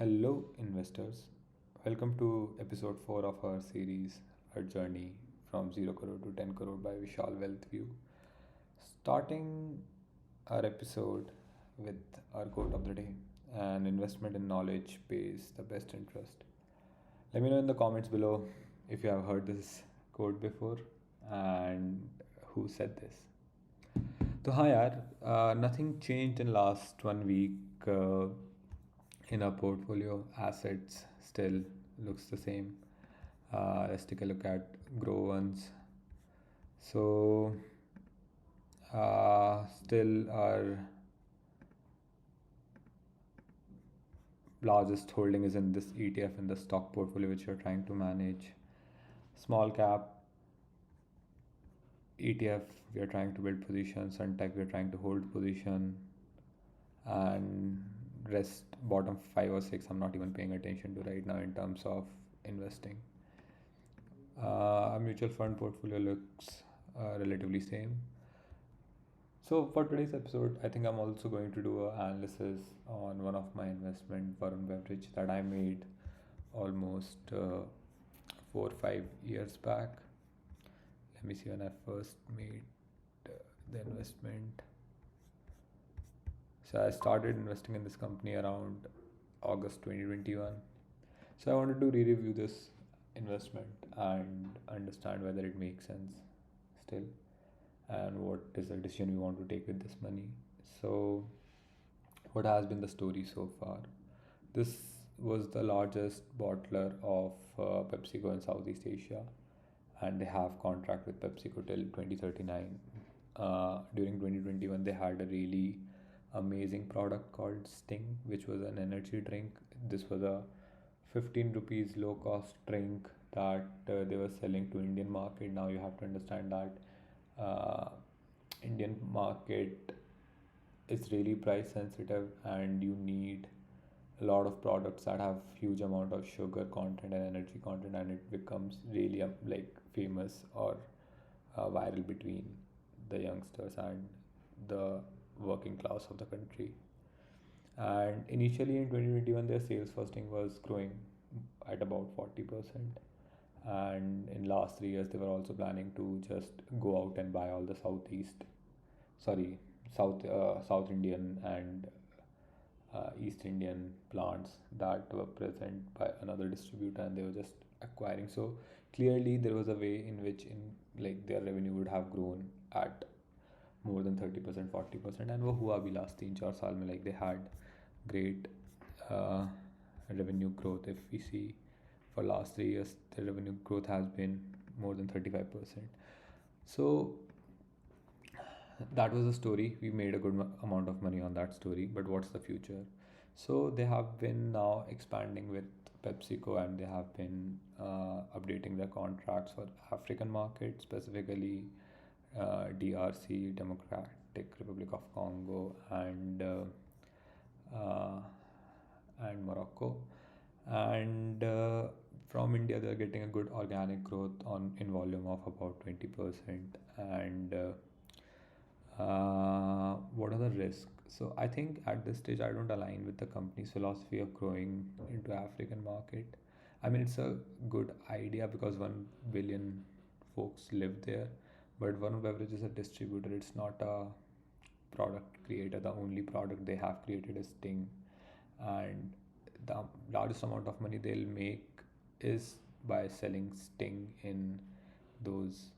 Hello, investors. Welcome to episode 4 of our series, Our Journey from 0 crore to 10 crore by Vishalvealthview. Starting our episode with our quote of the day: an investment in knowledge pays the best interest. Let me know in the comments below if you have heard this quote before and who said this. So, hi, yaar. Nothing changed in last 1 week. In our portfolio, assets still looks the same. Let's take a look at grow ones. So, still our largest holding is in this ETF in the stock portfolio which we're trying to manage. Small cap ETF, we are trying to build positions. Suntech, we are trying to hold position. And rest bottom 5 or 6 I'm not even paying attention to right now in terms of investing. Our mutual fund portfolio looks relatively same. So for today's episode, I think I'm also going to do an analysis on one of my investment, Varun Beverage, that I made almost 4 or 5 years back. Let me see when I first made the investment. So I started investing in this company around August 2021. So I wanted to re-review this investment and understand whether it makes sense still and what is the decision we want to take with this money. So what has been the story so far? This was the largest bottler of PepsiCo in Southeast Asia, and they have contract with Pepsico till 2039. During 2021, they had a really amazing product called Sting, which was an energy drink. This was a 15 rupees low cost drink that they were selling to Indian market. Now you have to understand that Indian market is really price sensitive, and you need a lot of products that have huge amount of sugar content and energy content, and it becomes really like famous or viral between the youngsters and the working class of the country. And initially in 2021, their sales for Sting was growing at about 40%. And in last 3 years, they were also planning to just go out and buy all the South Indian and East Indian plants that were present by another distributor, and they were just acquiring. So clearly, there was a way in which like their revenue would have grown at more than 30%, 40%, and वो हुआ भी last 3 4 साल में, like they had great uh, revenue growth. If we see for last 3 years, the revenue growth has been more than 35%. So that was the story. We made a good amount of money on that story, but what's the future? So they have been now expanding with PepsiCo, and they have been updating their contracts for African market, specifically DRC, Democratic Republic of Congo, uh, and Morocco. And from India, they're getting a good organic growth on in volume of about 20%. And what are the risks? So I think at this stage I don't align with the company's philosophy of growing into African market. I mean, it's a good idea because 1 billion folks live there, but Varun Beverage is a distributor. It's not a product creator. The only product they have created is Sting, and the largest amount of money they'll make is by selling Sting in those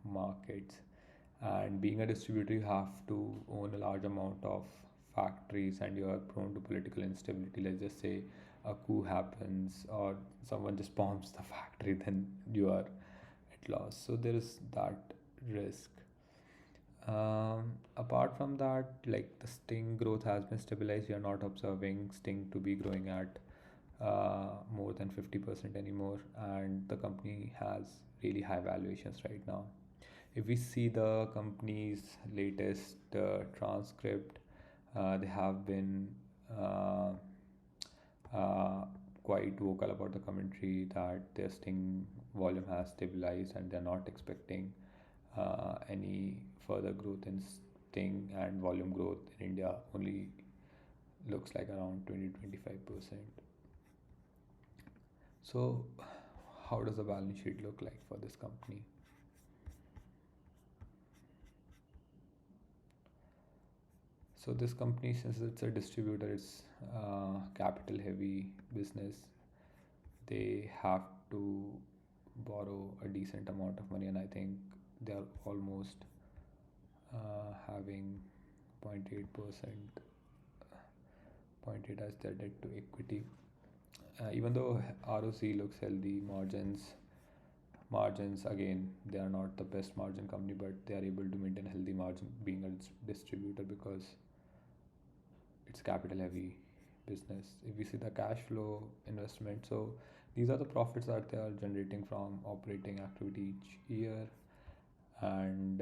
markets. And being a distributor, you have to own a large amount of factories, and you are prone to political instability. Let's just say a coup happens or someone just bombs the factory, then you are at loss. So there is that risk. Apart from that, like the Sting growth has been stabilized. We are not observing Sting to be growing at more than 50% anymore, and the company has really high valuations right now. If we see the company's latest transcript, they have been uh, uh, quite vocal about the commentary that their Sting volume has stabilized, and they're not expecting any further growth in Sting and volume growth in India. Only looks like around 20-25%. So, how does the balance sheet look like for this company? So, this company, since it's a distributor, it's capital heavy business. They have to borrow a decent amount of money, and I think they are almost having 0.8%, 0.8 as their debt to equity. Even though ROC looks healthy, margins again, they are not the best margin company, but they are able to maintain healthy margin being a distributor because it's capital heavy business. If we see the cash flow investment, so these are the profits that they are generating from operating activity each year, and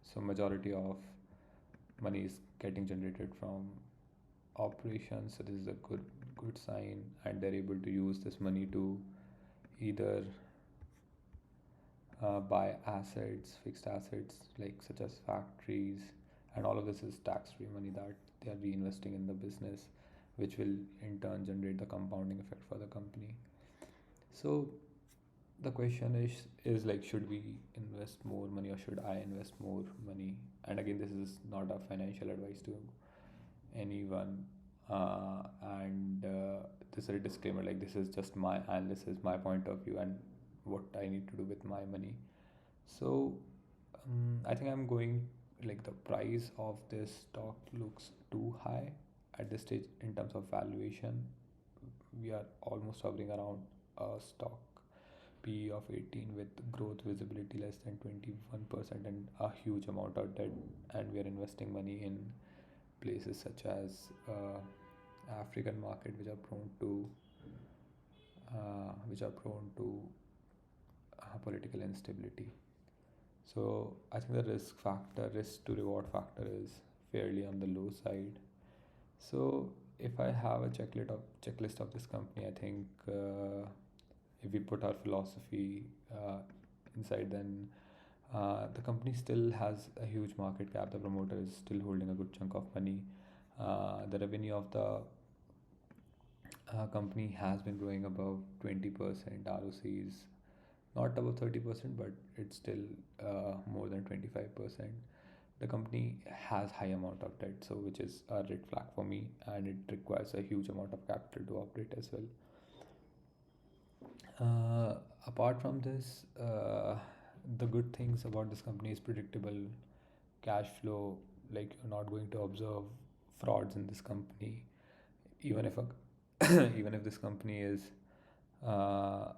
so majority of money is getting generated from operations. So this is a good sign, and they're able to use this money to either buy assets, fixed assets like such as factories, and all of this is tax-free money that they are reinvesting in the business, which will in turn generate the compounding effect for the company. So the question is like, should we invest more money or should I invest more money? And again, this is not a financial advice to anyone, and this is a disclaimer, like this is just my analysis, my point of view, and what I need to do with my money. So I think I'm going, like the price of this stock looks too high at this stage in terms of valuation. We are almost hovering around a stock PE of 18 with growth visibility less than 21% and a huge amount of debt, and we are investing money in places such as African market, which are prone to political instability. So I think the risk to reward factor is fairly on the low side. So if I have a checklist of this company, I think if we put our philosophy inside, then the company still has a huge market cap. The promoter is still holding a good chunk of money. The revenue of the company has been growing above 20%. ROC is not above 30%, but it's still more than 25%. The company has high amount of debt, so which is a red flag for me, and it requires a huge amount of capital to operate as well. Apart from this, the good things about this company is predictable cash flow. Like, you're not going to observe frauds in this company, even if a even if this company is uh,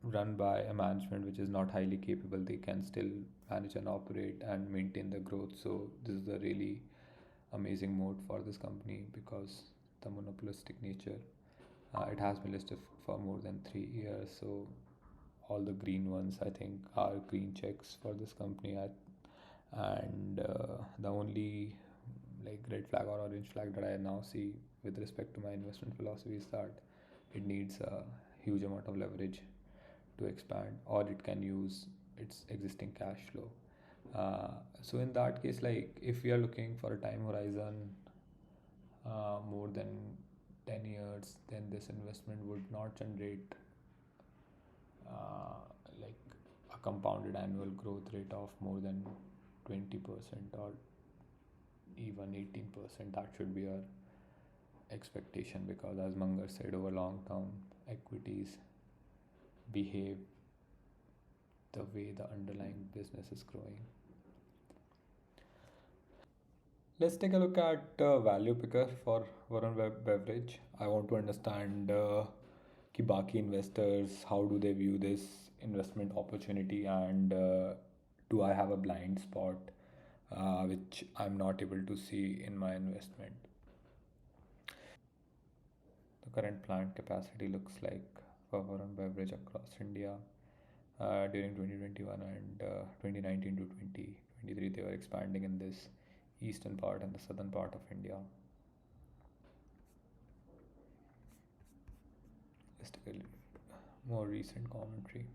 run by a management which is not highly capable, they can still manage and operate and maintain the growth. So this is a really amazing mode for this company because the monopolistic nature. It has been listed for more than 3 years, so all the green ones I think are green checks for this company. And the only like red flag or orange flag that I now see with respect to my investment philosophy is that it needs a huge amount of leverage to expand, or it can use its existing cash flow. So in that case, like if we are looking for a time horizon more than 10 years, then this investment would not generate uh, like a compounded annual growth rate of more than 20% or even 18%. That should be our expectation, because as Mangar said, over long term equities behave the way the underlying business is growing. Let's take a look at value picker for Varun Beverage. I want to understand कि बाकी investors, how do they view this investment opportunity, and do I have a blind spot which I'm not able to see in my investment. The current plant capacity looks like for Varun Beverage across India during 2021 and 2019 to 2023, they were expanding in this eastern part and the southern part of India. Let's take a more recent commentary.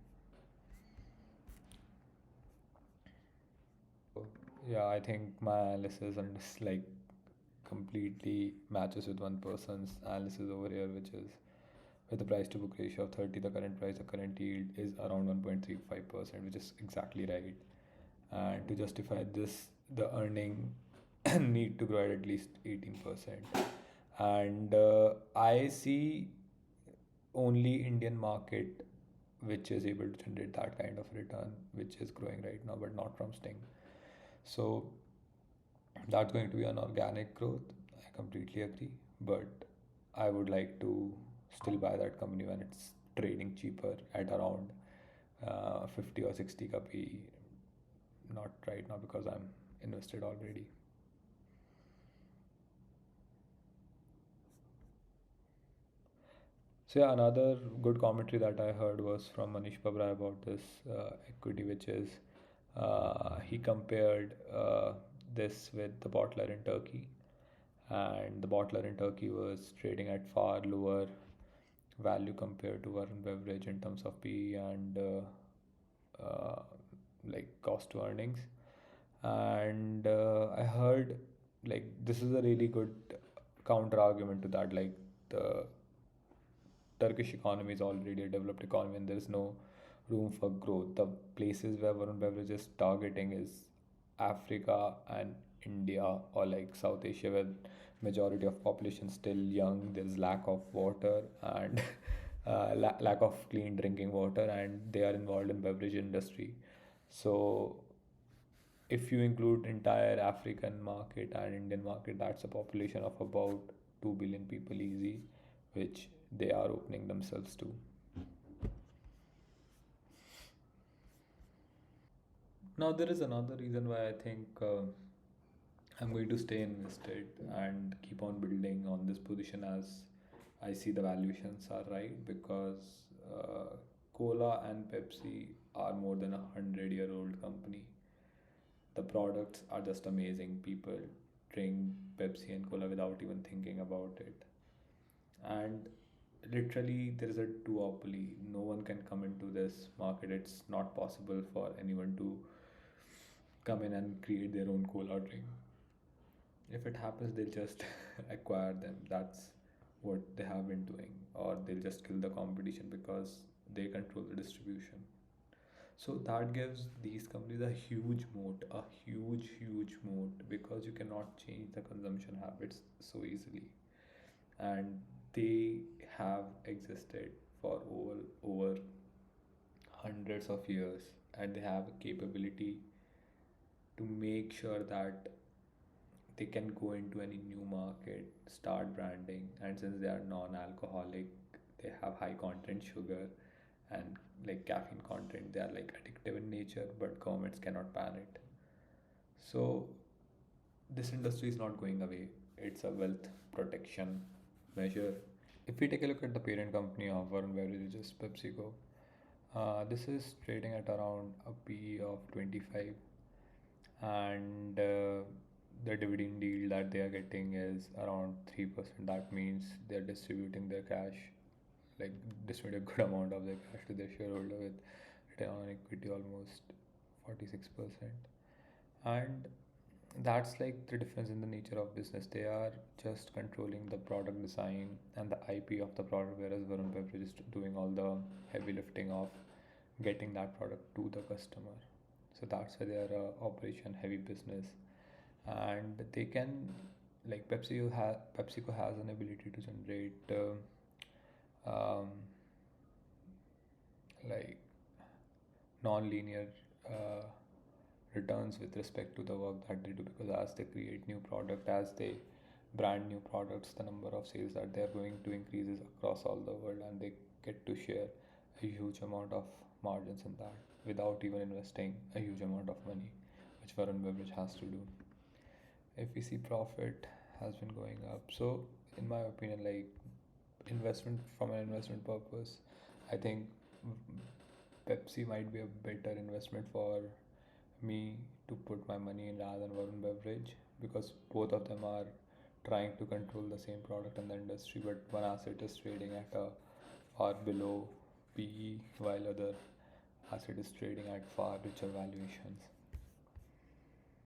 So, yeah, I think my analysis and like completely matches with one person's analysis over here, which is with the price to book ratio of 30, the current price, the current yield is around 1.35%, which is exactly right. And to justify this, the earning need to grow at least 18%. And I see only Indian market which is able to generate that kind of return, which is growing right now, but not from Sting. So that's going to be an organic growth. I completely agree, but I would like to still buy that company when it's trading cheaper at around 50 or 60 ka PE. Not right now because I'm invested already. So yeah, another good commentary that I heard was from Manish Pabra about this equity, which is he compared this with the bottler in Turkey, and the bottler in Turkey was trading at far lower value compared to Varun Beverage in terms of PE and like cost to earnings. And I heard like this is a really good counter argument to that. Like the Turkish economy is already a developed economy and there is no room for growth. The places where Varun Beverage is targeting is Africa and India or like South Asia, where majority of population still young. There is lack of water and lack of clean drinking water, and they are involved in beverage industry. So if you include entire African market and Indian market, that's a population of about 2 billion people easy, which they are opening themselves to. Now, there is another reason why I think I'm going to stay invested and keep on building on this position as I see the valuations are right, because Cola and Pepsi are more than 100-year-old company. The products are just amazing. People drink Pepsi and Cola without even thinking about it. And literally, there is a duopoly. No one can come into this market. It's not possible for anyone to come in and create their own cola drink. If it happens, they'll just acquire them. That's what they have been doing, or they'll just kill the competition because they control the distribution. So that gives these companies a huge moat, a huge moat, because you cannot change the consumption habits so easily. And they have existed for over hundreds of years, and they have a capability to make sure that they can go into any new market, start branding, and since they are non-alcoholic, they have high content sugar and like caffeine content. They are like addictive in nature, but governments cannot ban it. So this industry is not going away. It's a wealth protection measure. If we take a look at the parent company of Varun Beverage, which is PepsiCo, this is trading at around a PE of 25, and the dividend yield that they are getting is around 3%. That means they're distributing their cash, like distribute a good amount of their cash to their shareholder with return on equity almost 46%. And that's like the difference in the nature of business. They are just controlling the product design and the IP of the product, whereas Varun Beverage is doing all the heavy lifting of getting that product to the customer. So that's why they are a operation heavy business, and they can like PepsiCo has an ability to generate like non-linear uh, returns with respect to the work that they do, because as they create new product, as they brand new products, the number of sales that they are going to increases across all the world, and they get to share a huge amount of margins in that without even investing a huge amount of money, which Varun Beverage has to do. If we see profit has been going up, so in my opinion, like investment from an investment purpose, I think Pepsi might be a better investment for me to put my money in rather than Varun Beverage, because both of them are trying to control the same product in the industry, but one asset is trading at a far below PE while other asset is trading at far richer valuations.